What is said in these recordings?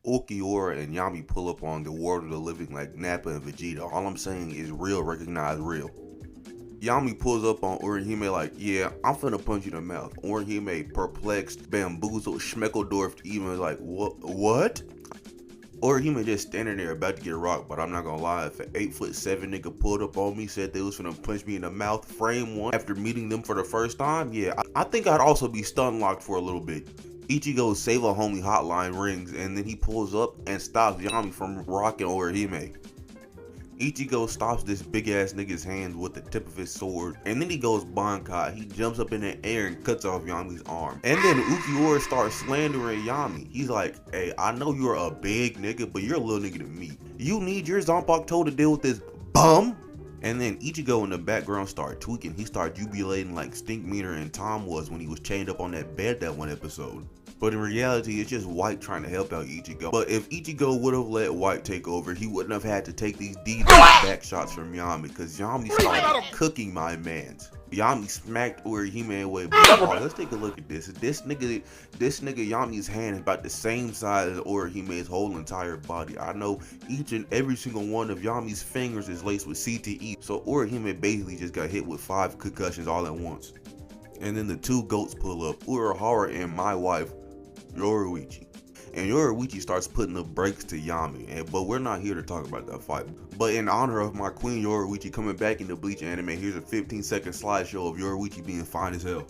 Ulquiorra and Yami pull up on the world of the living like Nappa and Vegeta. All I'm saying is real, recognize real. Yami pulls up on Orihime like, yeah, I'm finna punch you in the mouth. Orihime, perplexed, bamboozled, schmeckeldorfed, even like, what? Orihime just standing there about to get rocked, but I'm not gonna lie, if an 8'7" nigga pulled up on me, said they was finna punch me in the mouth, frame one, after meeting them for the first time, yeah, I think I'd also be stun locked for a little bit. Ichigo's save a homie hotline rings, and then he pulls up and stops Yami from rocking Orihime. Ichigo stops this big ass nigga's hands with the tip of his sword, and then he goes Bankai. He jumps up in the air and cuts off Yami's arm. And then Ulquiorra starts slandering Yami. He's like, hey, I know you're a big nigga, but you're a little nigga to me. You need your Zanpakuto to deal with this bum? And then Ichigo in the background started tweaking. He started jubilating like Stink Meter and Tom was when he was chained up on that bed that one episode. But in reality, it's just White trying to help out Ichigo. But if Ichigo would have let White take over, he wouldn't have had to take these back shots from Yami, because Yami started cooking my mans. Yami smacked Orihime away. Oh, let's take a look at this. This nigga Yami's hand is about the same size as Orihime's whole entire body. I know each and every single one of Yami's fingers is laced with CTE. So Orihime basically just got hit with 5 concussions all at once. And then the 2 goats pull up, Urahara and my wife, Yoruichi. And Yoruichi starts putting the brakes to Yami, but we're not here to talk about that fight. But in honor of my queen Yoruichi coming back in the Bleach anime, here's a 15-second slideshow of Yoruichi being fine as hell.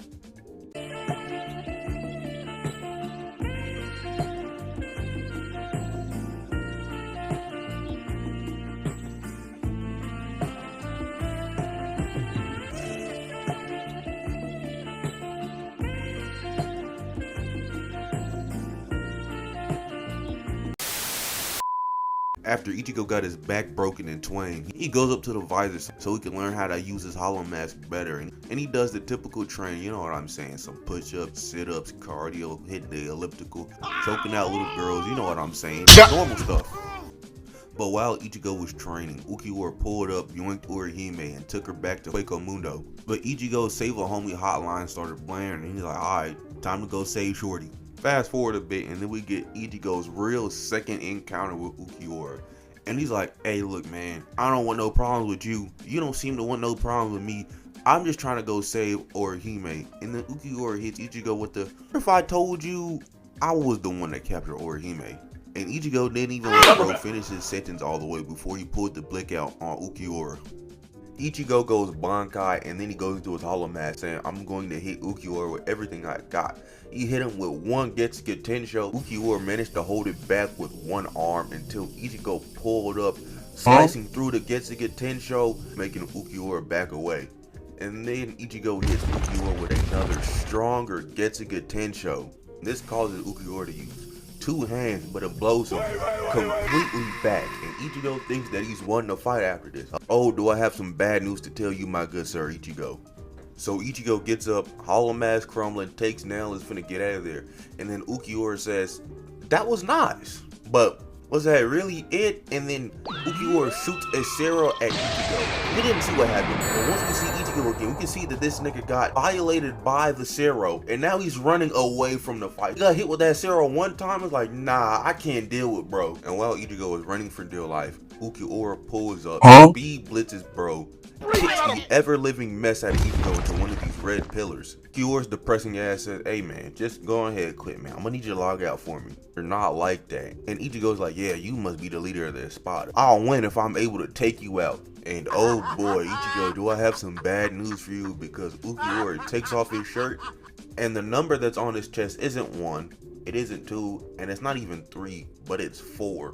After Ichigo got his back broken in twain, he goes up to the visor so he can learn how to use his hollow mask better. And he does the typical training, you know what I'm saying, some push-ups, sit-ups, cardio, hitting the elliptical, choking out little girls, you know what I'm saying, normal stuff. But while Ichigo was training, Ulquiorra pulled up, yoinked Orihime, and took her back to Hueco Mundo. But Ichigo's save a homie hotline started blaring, and he's like, alright, time to go save Shorty. Fast forward a bit, and then we get Ichigo's real second encounter with Ulquiorra. And he's like, hey, look, man, I don't want no problems with you. You don't seem to want no problems with me. I'm just trying to go save Orihime. And then Ulquiorra hits Ichigo with the, if I told you I was the one that captured Orihime. And Ichigo didn't even let bro finish his sentence all the way before he pulled the blick out on Ulquiorra. Ichigo goes Bankai, and then he goes into his hollow mask saying, I'm going to hit Ulquiorra with everything I got. He hit him with one Getsuga Tensho. Ulquiorra managed to hold it back with one arm until Ichigo pulled up, slicing through the Getsuga Tensho, making Ulquiorra back away. And then Ichigo hits Ulquiorra with another stronger Getsuga Tensho. This causes Ulquiorra to use 2 hands, but it blows him completely back, and Ichigo thinks that he's won the fight after this. Oh, do I have some bad news to tell you, my good sir, Ichigo. So Ichigo gets up, hollow mask crumbling, takes nail, is finna get out of there. And then Ulquiorra says, that was nice, but was that really it? And then Ulquiorra shoots a Cero at Ichigo. We didn't see what happened, but once we see Ichigo again, we can see that this nigga got violated by the Cero, and now he's running away from the fight. He got hit with that Cero one time, it's like, nah, I can't deal with bro. And while Ichigo is running for dear life, Ulquiorra pulls up, speed blitzes bro, kicks the ever-living mess out of Ichigo into one of these red pillars. Ulquiorra's depressing ass says, hey man, just go ahead, quit man, I'm gonna need you to log out for me. You're not like that. And Ichigo's like, yeah, you must be the leader of this spot. I'll win if I'm able to take you out. And oh boy, Ichigo, do I have some bad news for you, because Ulquiorra takes off his shirt, and the number that's on his chest isn't 1, it isn't 2, and it's not even 3, but it's 4.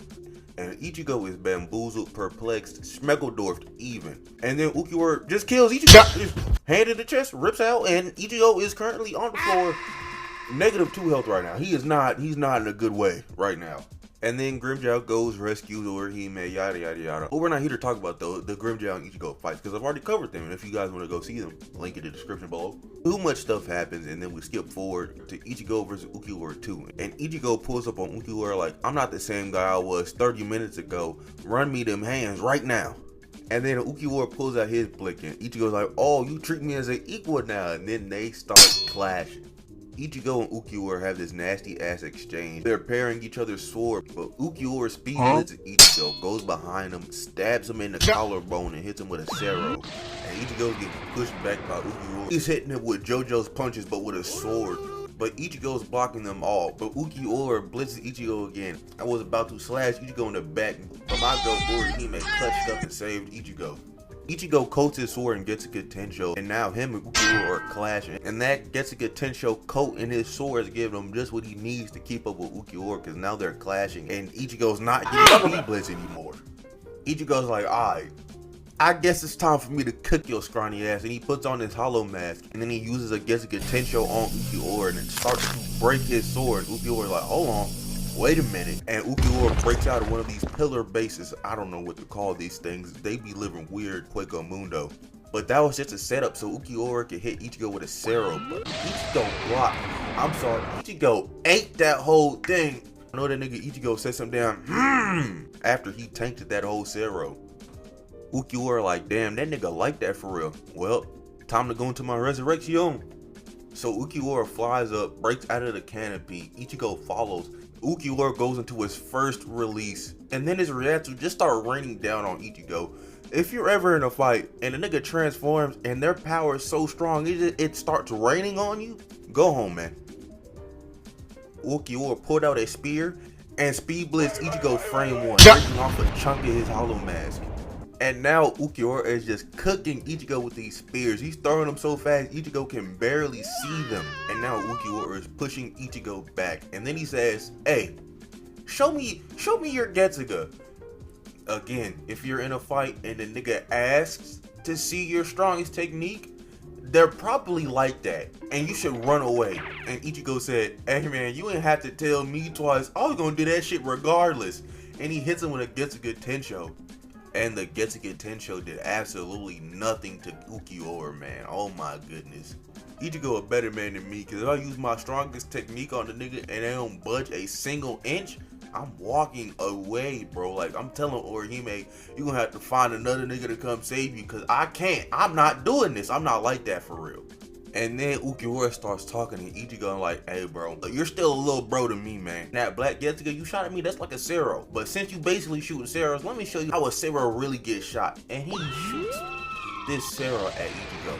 And Ichigo is bamboozled, perplexed, schmeckeldorfed even. And then Ulquiorra just kills Ichigo. Just hand in the chest, rips out, and Ichigo is currently on the floor, -2 health right now. He's not in a good way right now. And then Grimmjow goes, rescues Orihime, yada yada yada. But we're not here to talk about the Grimmjow and Ichigo fights, because I've already covered them. And if you guys want to go see them, link in the description below. Too much stuff happens, and then we skip forward to Ichigo versus Ulquiorra 2. And Ichigo pulls up on Ulquiorra like, I'm not the same guy I was 30 minutes ago. Run me them hands right now. And then Ulquiorra pulls out his blick, and Ichigo's like, oh, you treat me as an equal now. And then they start clashing. Ichigo and Ulquiorra have this nasty ass exchange. They're pairing each other's sword, but Ulquiorra speed blitzes Ichigo, goes behind him, stabs him in the collarbone and hits him with a Sero. And Ichigo gets pushed back by Ulquiorra. He's hitting him with JoJo's punches but with a sword. But Ichigo's blocking them all. But Ulquiorra blitzes Ichigo again. I was about to slash Ichigo in the back, but my girl Orihime clutched up and saved Ichigo. Ichigo coats his sword and Getsuga Tensho, and now him and Ulquiorra are clashing. And that Getsuga Tensho coat in his sword is giving him just what he needs to keep up with Ulquiorra, because now they're clashing. And Ichigo's not getting speed blitz anymore. Ichigo's like, alright, I guess it's time for me to cook your scrawny ass. And he puts on his hollow mask, and then he uses a Getsuga Tensho on Ulquiorra and then starts to break his sword. Ulquiorra's like, hold on, wait a minute. And Ulquiorra breaks out of one of these pillar bases. I don't know what to call these things. They be living weird Quaco Mundo. But that was just a setup so Ulquiorra could hit Ichigo with a Sero. But Ichigo blocked. I'm sorry, Ichigo ate that whole thing. I know that nigga Ichigo said something down, after he tanked that whole Sero. Ulquiorra like, damn, that nigga like that for real. Well, time to go into my resurrection. So Ulquiorra flies up, breaks out of the canopy. Ichigo follows. Ulquiorra goes into his first release, and then his reactions just start raining down on Ichigo. If you're ever in a fight and a nigga transforms and their power is so strong it starts raining on you, go home, man. Ulquiorra pulled out a spear and speed blitzed Ichigo frame 1, breaking off a chunk of his hollow mask. And now Ulquiorra is just cooking Ichigo with these spears. He's throwing them so fast Ichigo can barely see them. And now Ulquiorra is pushing Ichigo back. And then he says, hey, show me your Getsuga. Again, if you're in a fight and the nigga asks to see your strongest technique, they're probably like that, and you should run away. And Ichigo said, hey man, you ain't have to tell me twice. I was gonna do that shit regardless. And he hits him with a Getsuga Tensho. And the Getsuga Tensho did absolutely nothing to Ulquiorra, man. Oh my goodness. Ichigo a better man than me, because if I use my strongest technique on the nigga and they don't budge a single inch, I'm walking away, bro. Like, I'm telling Orihime, you gonna have to find another nigga to come save you, because I can't. I'm not doing this. I'm not like that for real. And then Ulquiorra starts talking to Ichigo and like, hey bro, you're still a little bro to me, man. That black Getsuga you shot at me, that's like a Sero. But since you basically shooting Seros, let me show you how a Sero really gets shot. And he shoots this Sero at Ichigo,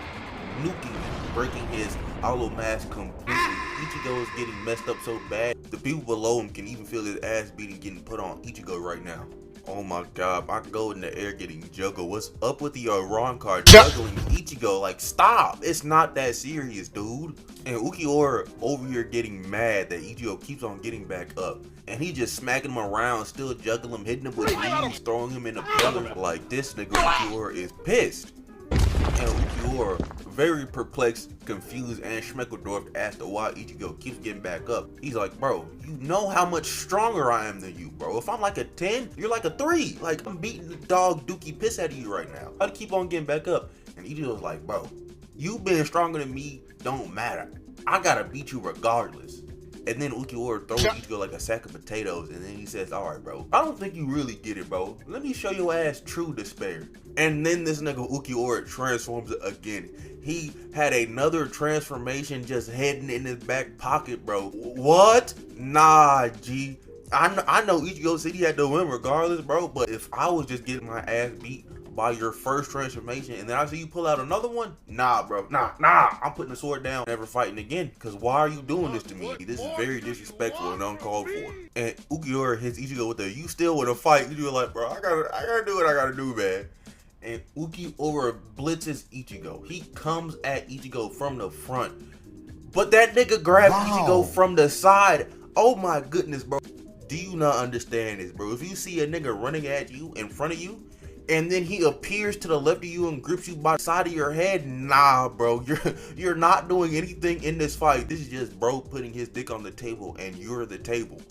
nuking him, breaking his hollow mask completely. Ichigo is getting messed up so bad, the people below him can even feel his ass beating getting put on Ichigo right now. Oh my god, I go in the air getting juggled. What's up with the Ron card juggling Ichigo? Like, stop. It's not that serious, dude. And Ulquiorra over here getting mad that Ichigo keeps on getting back up. And he just smacking him around, still juggling him, hitting him with knees, throwing him in the pillar. Like, this nigga Ulquiorra is pissed. And Ulquiorra, very perplexed, confused, and Schmeckledorf as to why Ichigo keeps getting back up. He's like, bro, you know how much stronger I am than you, bro. If I'm like a 10, you're like a 3. Like, I'm beating the dog dookie piss out of you right now. I'd keep on getting back up. And Ichigo's like, bro, you being stronger than me don't matter. I gotta beat you regardless. And then Ulquiorra throws Ichigo like a sack of potatoes, and then he says, alright bro, I don't think you really get it, bro. Let me show your ass true despair. And then this nigga Ulquiorra transforms again. He had another transformation just hidden in his back pocket, bro. What? Nah, G. I know Ichigo said he had to win regardless, bro, but if I was just getting my ass beat by your first transformation and then I see you pull out another one, nah bro, nah, I'm putting the sword down, never fighting again, because why are you doing this to me? This is very disrespectful and uncalled for. And Ulquiorra hits Ichigo with the, you still want to fight? Ichigo like, bro, I gotta do what I gotta do, man. And Ulquiorra blitzes Ichigo. He comes at Ichigo from the front, but that nigga grabbed Ichigo from the side. Oh my goodness, bro. Do you not understand this, bro? If you see a nigga running at you in front of you, and then he appears to the left of you and grips you by the side of your head, nah, bro, you're not doing anything in this fight. This is just bro putting his dick on the table, and you're the table.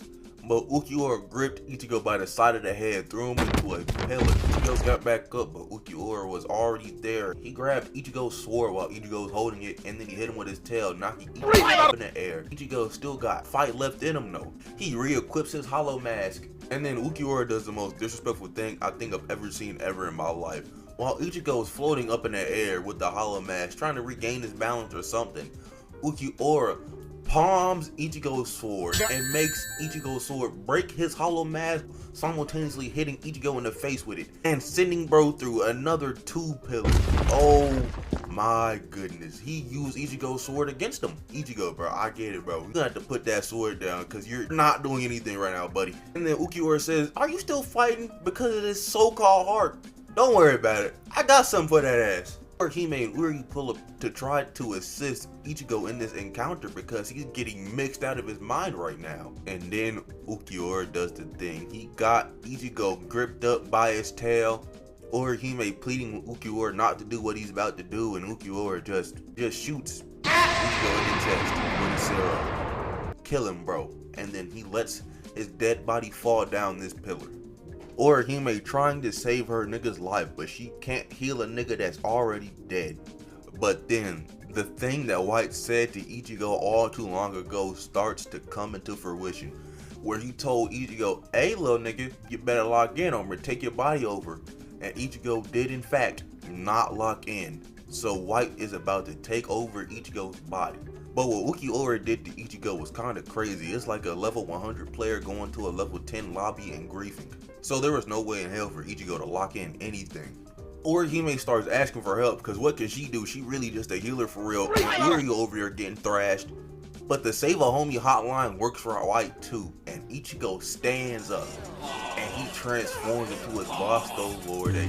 But Ulquiorra gripped Ichigo by the side of the head, threw him into a pillar. Ichigo got back up, but Ulquiorra was already there. He grabbed Ichigo's sword while Ichigo was holding it, and then he hit him with his tail, knocking Ichigo up in the air. Ichigo still got fight left in him though. He re-equips his hollow mask, and then Ulquiorra does the most disrespectful thing I think I've ever seen in my life. While Ichigo is floating up in the air with the hollow mask, trying to regain his balance or something, Ulquiorra palms Ichigo's sword and makes Ichigo's sword break his hollow mask, simultaneously hitting Ichigo in the face with it and sending bro through another 2 pillars. Oh my goodness, he used Ichigo's sword against him. Ichigo, bro, I get it, bro. You have to put that sword down because you're not doing anything right now, buddy. And then Ulquiorra says, are you still fighting because of this so-called heart? Don't worry about it. I got something for that ass. Orihime and Uri pull up to try to assist Ichigo in this encounter because he's getting mixed out of his mind right now. And then Ulquiorra does the thing. He got Ichigo gripped up by his tail. Orihime pleading with Ulquiorra not to do what he's about to do, and Ulquiorra just shoots Ichigo in the chest with his arrow. Kill him, bro. And then he lets his dead body fall down this pillar. Orihime trying to save her nigga's life, but she can't heal a nigga that's already dead. But then, the thing that White said to Ichigo all too long ago starts to come into fruition, where he told Ichigo, hey little nigga, you better lock in or take your body over. And Ichigo did in fact not lock in. So White is about to take over Ichigo's body. But what Ulquiorra did to Ichigo was kind of crazy. It's like a level 100 player going to a level 10 lobby and griefing. So there was no way in hell for Ichigo to lock in anything. Orihime starts asking for help because what can she do? She really just a healer for real. And Uri over here getting thrashed. But the Save a Homie hotline works for White too. And Ichigo stands up and he transforms into his Vasto Lorde.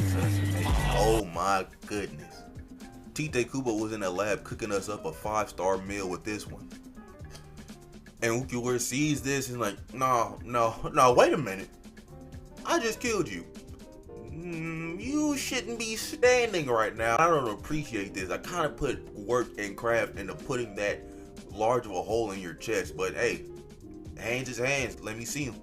Oh my goodness. Tite Kubo was in the lab cooking us up a 5-star meal with this one. And Ulquiorra sees this and like, no, wait a minute. I just killed you. You shouldn't be standing right now. I don't appreciate this. I kind of put work and craft into putting that large of a hole in your chest. But hey, hands is hands. Let me see him.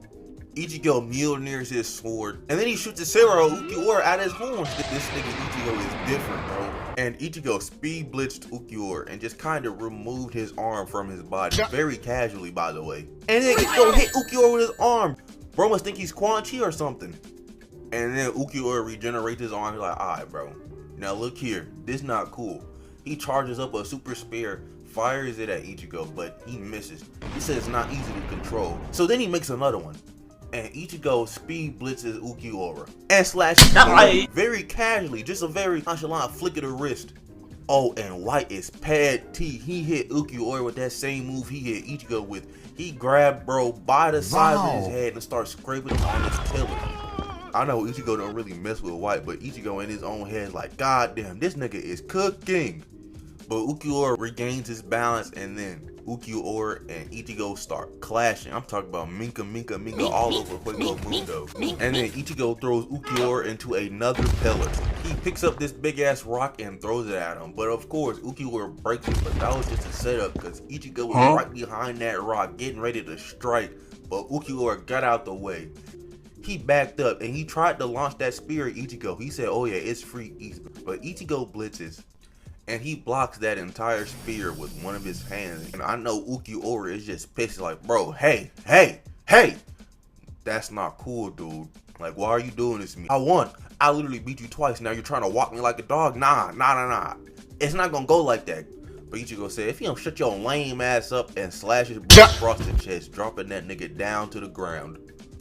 Ichigo Mjolnirs his sword. And then he shoots his arrow Ulquiorra at his horns. This nigga Ichigo is different, bro. And Ichigo speed blitzed Ulquiorra and just kind of removed his arm from his body. Very casually, by the way. And then Ichigo hit Ulquiorra with his arm. Bro must think he's Quan Chi or something. And then Ulquiorra regenerates his arm. He's like, alright, bro. Now look here. This not cool. He charges up a super spear, fires it at Ichigo, but he misses. He says it's not easy to control. So then he makes another one. And Ichigo speed blitzes Ulquiorra and slashes him very casually, just a very nonchalant flick of the wrist. Oh, and White is pad T. He hit Ulquiorra with that same move he hit Ichigo with. He grabbed bro by the side of his head and starts scraping him on his pillar. I know Ichigo don't really mess with White, but Ichigo in his own head is like, God damn, this nigga is cooking. But Ulquiorra regains his balance, and then Ulquiorra and Ichigo start clashing. I'm talking about Minka all over Fuego Mundo. And then Ichigo throws Ulquiorra into another pillar. He picks up this big ass rock and throws it at him. But of course, Ulquiorra breaks it, but that was just a setup because Ichigo was right behind that rock getting ready to strike. But Ulquiorra got out the way. He backed up and he tried to launch that spear at Ichigo. He said, oh yeah, it's free easy. But Ichigo blitzes. And he blocks that entire spear with one of his hands. And I know Ulquiorra is just pissed like, bro, hey. That's not cool, dude. Like, why are you doing this to me? I won. I literally beat you twice. Now you're trying to walk me like a dog? Nah. It's not gonna go like that. But Ichigo said, if you don't shut your lame ass up and slashes across the chest, dropping that nigga down to the ground.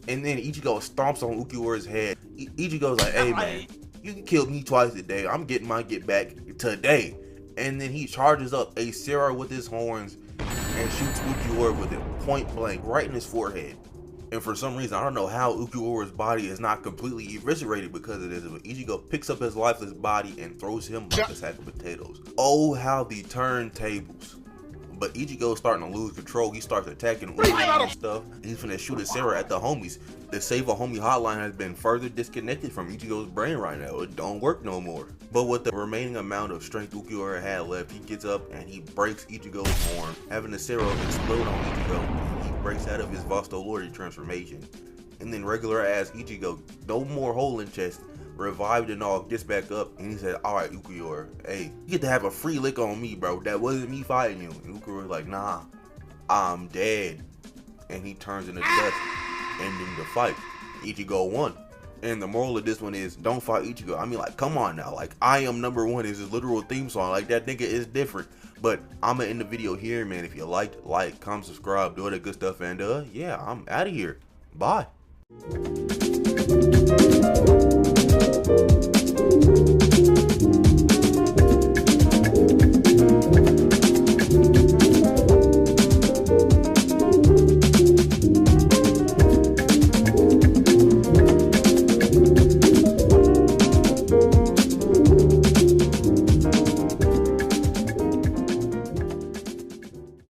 And then Ichigo stomps on Ulquiorra's head. Ichigo's like, hey man, you can kill me twice a day. I'm getting my get back today. And then he charges up a Sarah with his horns and shoots Ulquiorra with it point blank right in his forehead. And for some reason, I don't know how Ulquiorra's body is not completely eviscerated because of this, but Ichigo picks up his lifeless body and throws him like a sack of potatoes. Oh, how the turntables. But Ichigo's starting to lose control. He starts attacking Uri and stuff. He's finna shoot a Sarah at the homies. The Save a Homie hotline has been further disconnected from Ichigo's brain right now. It don't work no more. But with the remaining amount of strength Ulquiorra had left, he gets up and he breaks Ichigo's arm, having the Sarah explode on Ichigo. And he breaks out of his Vasto Lorde transformation. And then regular ass Ichigo, no more hole in chest, revived and all, gets back up, and he said, alright Ulquiorra, hey, you get to have a free lick on me, bro. That wasn't me fighting you. And Ulquiorra's like, nah, I'm dead. And he turns into dust, ending the fight. Ichigo won. And the moral of this one is don't fight Ichigo. I mean, like, come on now. Like, I am number one is his literal theme song. Like, that nigga is different. But I'm gonna end the video here, man. If you liked, like, comment, subscribe, do all that good stuff. And yeah, I'm out of here. Bye.